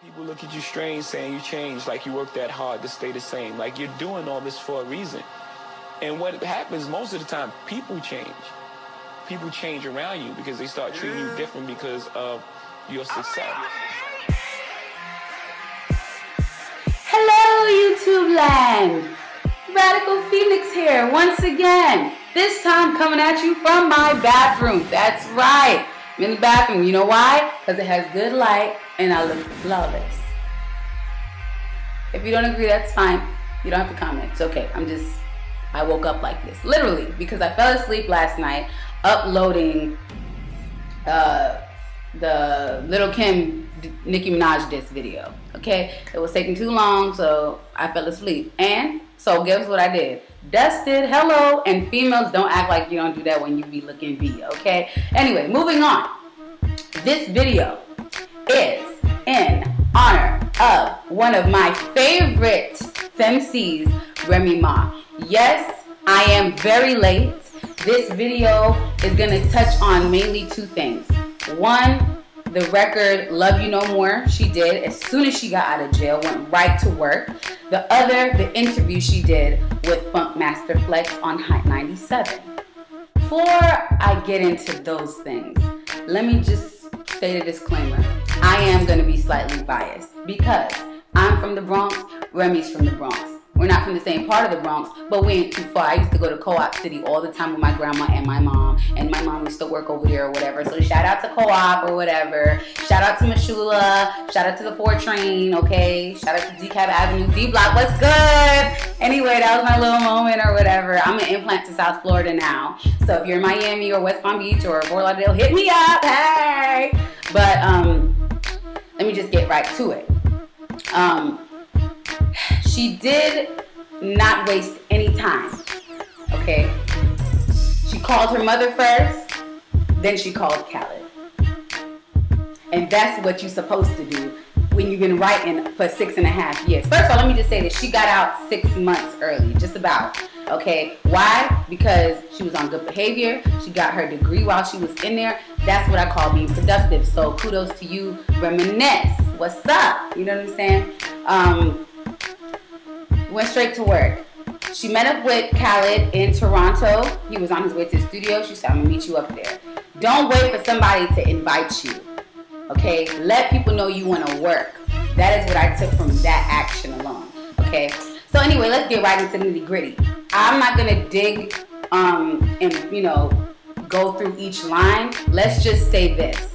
People look at you strange saying you changed, like you worked that hard to stay the same. Like you're doing all this for a reason. And what happens most of the time, people change. People change around you because they start treating you different because of your success. Hello, YouTube land. Radical Phoenixx here once again. This time coming at you from my bathroom. That's right. I'm in the bathroom. You know why? Because it has good light and I look flawless. If you don't agree, that's fine. You don't have to comment. It's okay. I woke up like this. Literally, because I fell asleep last night uploading the Little Kim Nicki Minaj diss video. Okay? It was taking too long, so I fell asleep. And so guess what I did? Dusted, hello, and females don't act like you don't do that when you be looking B, okay? Anyway, moving on. This video is in honor of one of my favorite femcees, Remy Ma. Yes, I am very late. This video is gonna touch on mainly two things. One, the record Love You No More she did as soon as she got out of jail, went right to work. The other, the interview she did with Funkmaster Flex on HOT97. Before I get into those things, let me just state a disclaimer. I am going to be slightly biased because I'm from the Bronx, Remy's from the Bronx. We're not from the same part of the Bronx, but we ain't too far. I used to go to Co-op City all the time with my grandma and my mom used to work over there or whatever. So shout out to Co-op or whatever. Shout out to Mashula. Shout out to the 4 train, okay? Shout out to DeKalb Avenue, D-Block, what's good? Anyway, that was my little moment or whatever. I'm an implant to South Florida now. So if you're in Miami or West Palm Beach or Fort Lauderdale, hit me up, hey! But let me just get right to it. She did not waste any time, okay? She called her mother first, then she called Khaled. And that's what you're supposed to do when you've been writing for 6.5 years. First of all, let me just say this. She got out 6 months early, just about, okay? Why? Because she was on good behavior. She got her degree while she was in there. That's what I call being productive. So kudos to you, Reminisce. What's up? You know what I'm saying? Went straight to work. She met up with Khaled in Toronto. He was on his way to the studio. She said, I'm gonna meet you up there. Don't wait for somebody to invite you. Okay? Let people know you wanna work. That is what I took from that action alone. Okay? So anyway, let's get right into the nitty gritty. I'm not gonna dig and you know go through each line. Let's just say this.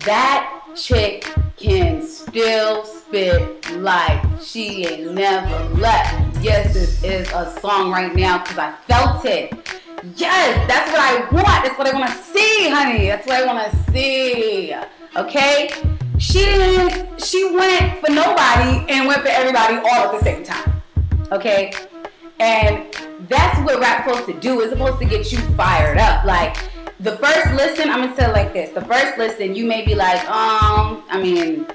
That chick can still spit like she ain't never left. Yes, this is a song right now because I felt it. Yes, that's what I want. That's what I want to see, honey. That's what I want to see. Okay? She went for nobody and went for everybody all at the same time. Okay? And that's what rap's supposed to do. It's supposed to get you fired up. Like, the first listen, I'm gonna tell it like this. The first listen, you may be like, I mean,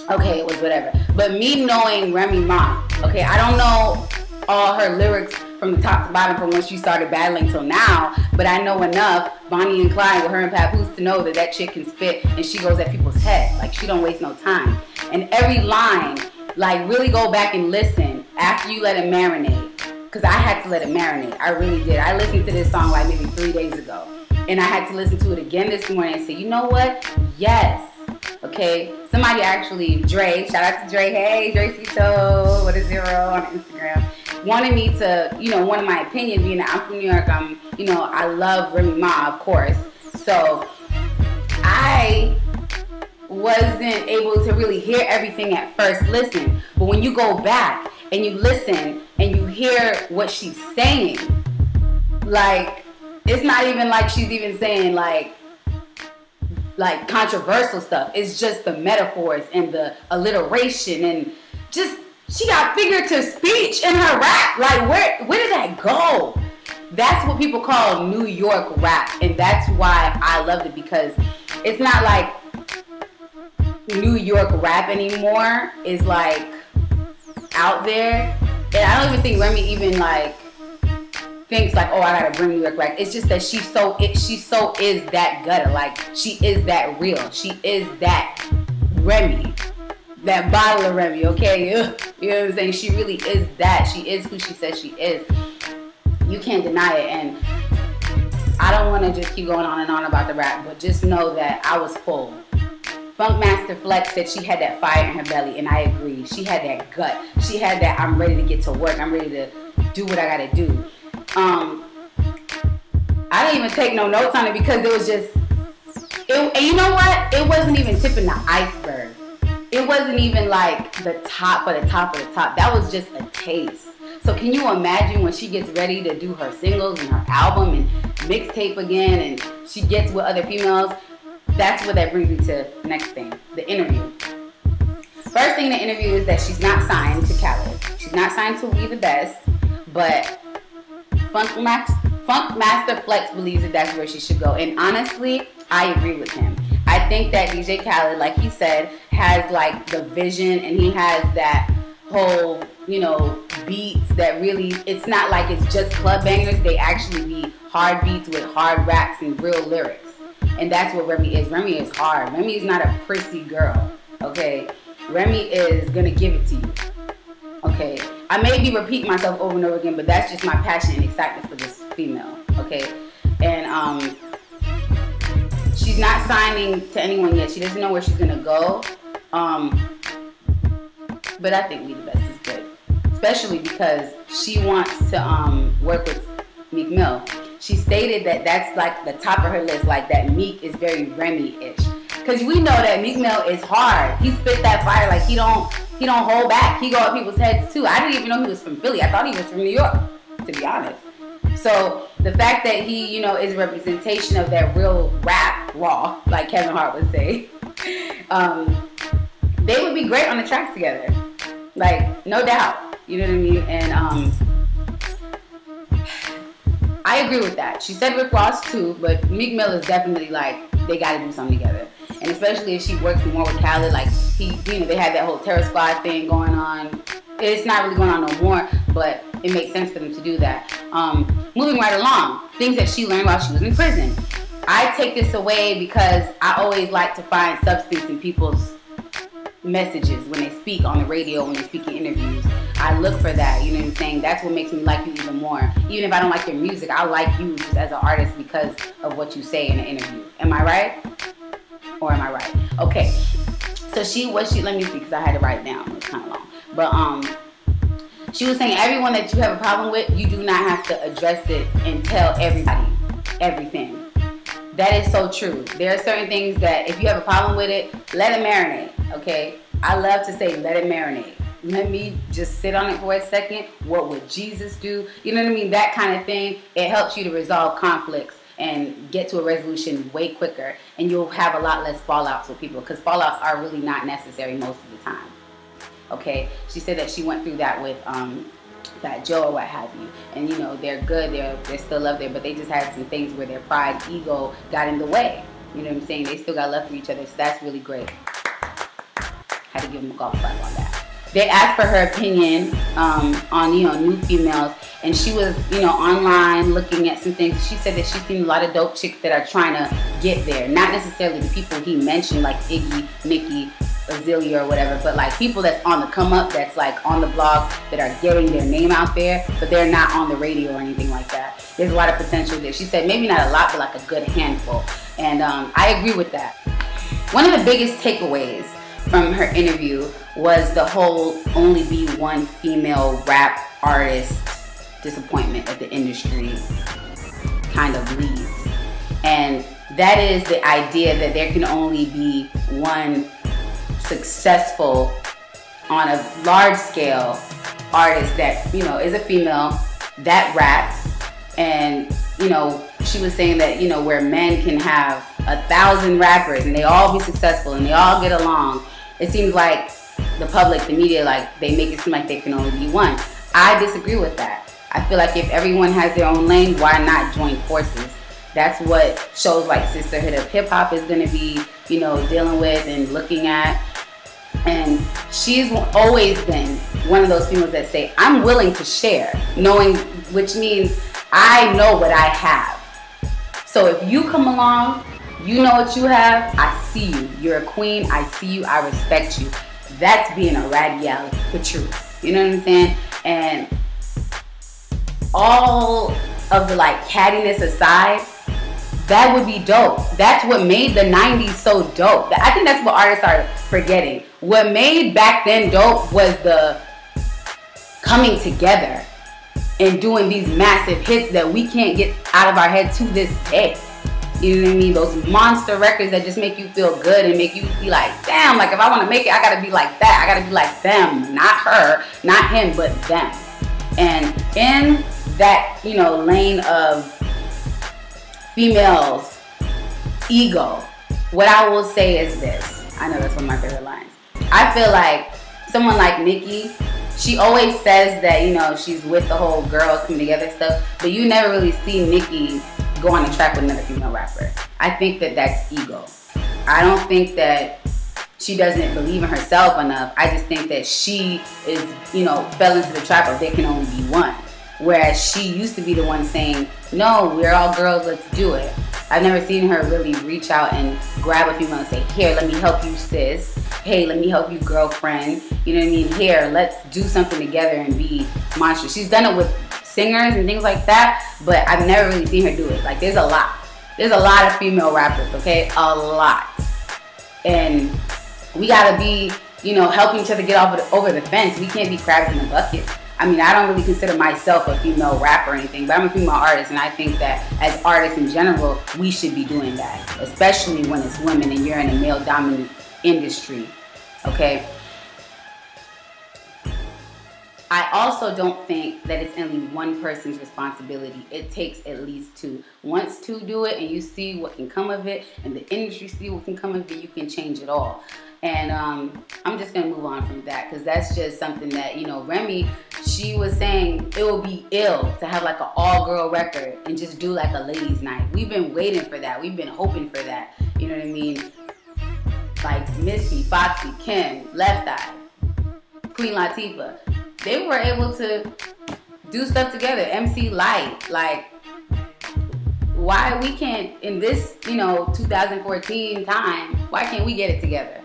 okay, it was whatever. But me knowing Remy Ma, okay, I don't know all her lyrics from the top to bottom from when she started battling till now, but I know enough, Bonnie and Clyde with her and Papoose, to know that that chick can spit and she goes at people's head. Like, she don't waste no time. And every line, like, really go back and listen after you let it marinate. Because I had to let it marinate. I really did. I listened to this song like maybe 3 days ago. And I had to listen to it again this morning and say, you know what? Yes. Okay. Somebody actually, Dre, shout out to Dre. Hey, Dre Cito, what is 0 on Instagram, wanted me to, you know, one of my opinion being that I'm from New York, you know, I love Remy Ma, of course. So I wasn't able to really hear everything at first listen. But when you go back and you listen and you hear what she's saying, like, it's not even like she's even saying like controversial stuff. It's just the metaphors and the alliteration and just, she got figurative speech in her rap. Like, where did that go? That's what people call New York rap. And that's why I loved it, because it's not like New York rap anymore is like out there. And I don't even think Remy even like thinks like, oh, I gotta bring New York back. It's just that she so is that gutter. Like, she is that real. She is that Remy. That bottle of Remy, okay? Ugh. You know what I'm saying? She really is that. She is who she says she is. You can't deny it. And I don't want to just keep going on and on about the rap, but just know that I was full. Funkmaster Flex said she had that fire in her belly, and I agree. She had that gut. She had that I'm ready to get to work. I'm ready to do what I gotta do. I didn't even take no notes on it because it was just, and you know what? It wasn't even tipping the iceberg. It wasn't even like the top of the top of the top. That was just a taste. So can you imagine when she gets ready to do her singles and her album and mixtape again, and she gets with other females? That's what that brings me to the next thing, the interview. First thing in the interview is that she's not signed to Khaled. She's not signed to We The Best, but Funkmaster Flex believes that that's where she should go. And honestly, I agree with him. I think that DJ Khaled, like he said, has like the vision, and he has that whole, you know, beats that really, it's not like it's just club bangers. They actually be hard beats with hard raps and real lyrics. And that's what Remy is. Remy is hard. Remy is not a prissy girl, okay? Remy is gonna give it to you, okay? I may be repeating myself over and over again, but that's just my passion and excitement for this female, okay? And she's not signing to anyone yet. She doesn't know where she's gonna go. But I think We The Best is good, especially because she wants to work with Meek Mill. She stated that that's like the top of her list, like that Meek is very Remy-ish. Because we know that Meek Mill is hard. He spit that fire like he don't hold back. He go at people's heads too. I didn't even know he was from Philly. I thought he was from New York, to be honest. So the fact that he, you know, is a representation of that real rap raw, like Kevin Hart would say, they would be great on the track together. Like, no doubt. You know what I mean? And I agree with that. She said Rick Ross too, but Meek Mill is definitely like, they gotta do something together. And especially if she works more with Khaled, like he, you know, they had that whole Terror Squad thing going on. It's not really going on no more, but it makes sense for them to do that. Moving right along, things that she learned while she was in prison. I take this away because I always like to find substance in people's messages when they speak on the radio, when they speak in interviews. I look for that, you know what I'm saying? That's what makes me like you even more. Even if I don't like your music, I like you just as an artist because of what you say in an interview. Am I right? Or am I right? Okay. So let me see, because I had to write it down. It was kind of long. But she was saying everyone that you have a problem with, you do not have to address it and tell everybody everything. That is so true. There are certain things that if you have a problem with it, let it marinate, okay? I love to say let it marinate. Let me just sit on it for a second. What would Jesus do? You know what I mean? That kind of thing. It helps you to resolve conflicts and get to a resolution way quicker. And you'll have a lot less fallouts with people, because fallouts are really not necessary most of the time. Okay? She said that she went through that with Fat Joe or what have you. And you know, they're good. They're still love there, but they just had some things where their pride, ego got in the way. You know what I'm saying? They still got love for each other. So that's really great. Had to give them a golf clap on that. They asked for her opinion on, you know, new females, and she was, you know, online looking at some things. She said that she's seen a lot of dope chicks that are trying to get there. Not necessarily the people he mentioned, like Iggy, Nicki, Azealia or whatever, but like people that's on the come up, that's like on the blogs, that are getting their name out there, but they're not on the radio or anything like that. There's a lot of potential there. She said maybe not a lot, but like a good handful. And I agree with that. One of the biggest takeaways from her interview was the whole only be one female rap artist disappointment that the industry kind of leads. And that is the idea that there can only be one successful on a large scale artist that, you know, is a female that raps. And, you know, she was saying that, you know, where men can have 1,000 rappers and they all be successful and they all get along, it seems like the public, the media, like they make it seem like there can only be one. I disagree with that. I feel like if everyone has their own lane, why not join forces? That's what shows like Sisterhood of Hip Hop is going to be, you know, dealing with and looking at. And she's always been one of those females that say, I'm willing to share, knowing, which means I know what I have. So if you come along, you know what you have, I see you. You're a queen. I see you. I respect you. That's being a radical for true. You know what I'm saying? And all of the like cattiness aside, that would be dope. That's what made the 90s so dope. I think that's what artists are forgetting. What made back then dope was the coming together and doing these massive hits that we can't get out of our head to this day. You know what I mean? Those monster records that just make you feel good and make you be like, damn, like if I want to make it, I gotta be like that. I gotta be like them, not her, not him, but them. And in that, you know, lane of females' ego, what I will say is this. I know that's one of my favorite lines. I feel like someone like Nicki, she always says that, you know, she's with the whole girls coming together stuff, but you never really see Nicki go on a track with another female rapper. I think that that's ego. I don't think that she doesn't believe in herself enough. I just think that she is, you know, fell into the trap of there can only be one. Whereas she used to be the one saying, no, we're all girls, let's do it. I've never seen her really reach out and grab a female and say, here, let me help you, sis. Hey, let me help you, girlfriend. You know what I mean? Here, let's do something together and be monstrous. She's done it with singers and things like that, but I've never really seen her do it. Like, there's a lot. There's a lot of female rappers, okay? A lot. And we gotta be, you know, helping each other get over the fence. We can't be crabs in a bucket. I mean, I don't really consider myself a female rapper or anything, but I'm a female artist, and I think that as artists in general, we should be doing that, especially when it's women and you're in a male-dominant industry, okay? I also don't think that it's only one person's responsibility. It takes at least two. Once two do it and you see what can come of it, and the industry see what can come of it, you can change it all. And I'm just going to move on from that, because that's just something that, you know, Remy, she was saying it would be ill to have like an all-girl record and just do like a ladies' night. We've been waiting for that. We've been hoping for that. You know what I mean? Like Missy, Foxy, Kim, Left Eye, Queen Latifah. They were able to do stuff together. MC Light. Like, why we can't, in this, you know, 2014 time, why can't we get it together?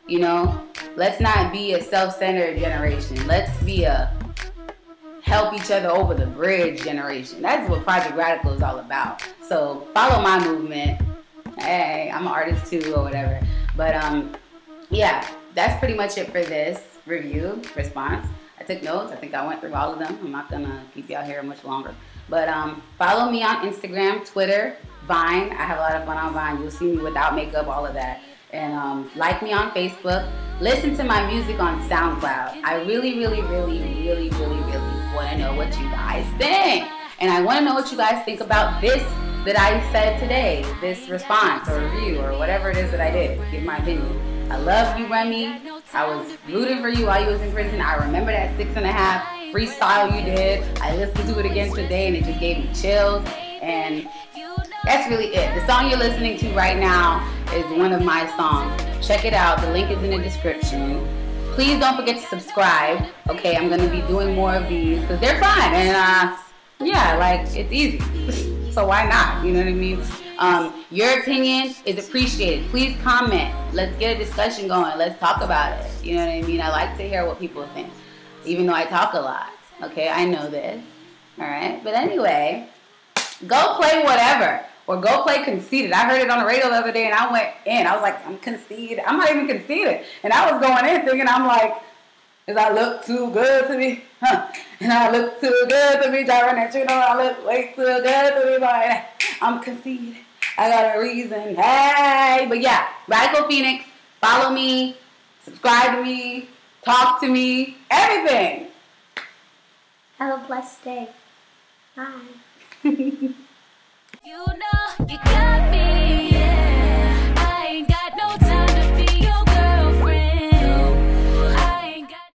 You know, let's not be a self-centered generation. Let's be a help each other over the bridge generation. That's what Project Radical is all about. So follow my movement. Hey, I'm an artist too, or whatever. But yeah, that's pretty much it for this review response. I took notes. I think I went through all of them. I'm not gonna keep y'all here much longer. But follow me on Instagram, Twitter, Vine. I have a lot of fun on Vine. You'll see me without makeup, all of that. And like me on Facebook. Listen to my music on SoundCloud. I really want to know what you guys think. And I want to know what you guys think about this that I said today, this response or review or whatever it is that I did. Give my opinion. I love you, Remy. I was rooting for you while you was in prison. I remember that 6.5 freestyle you did. I listened to it again today and it just gave me chills. And that's really it. The song you're listening to right now is one of my songs. Check it out. The link is in the description. Please don't forget to subscribe. Okay, I'm going to be doing more of these because they're fun. And yeah, like, it's easy. So why not? You know what I mean? Your opinion is appreciated. Please comment. Let's get a discussion going. Let's talk about it. You know what I mean? I like to hear what people think, even though I talk a lot. Okay, I know this. All right, but anyway, go play whatever. Or go play Conceited. I heard it on the radio the other day and I went in. I was like, I'm conceited. I'm not even conceited. And I was going in thinking, I'm like, does I look too good to me? Huh? And I look too good to be driving that, you know, I look way too good to be, but I'm conceited. I got a reason. Hey. But yeah, Radical Phoenixx. Follow me. Subscribe to me. Talk to me. Everything. Have a blessed day. Bye. You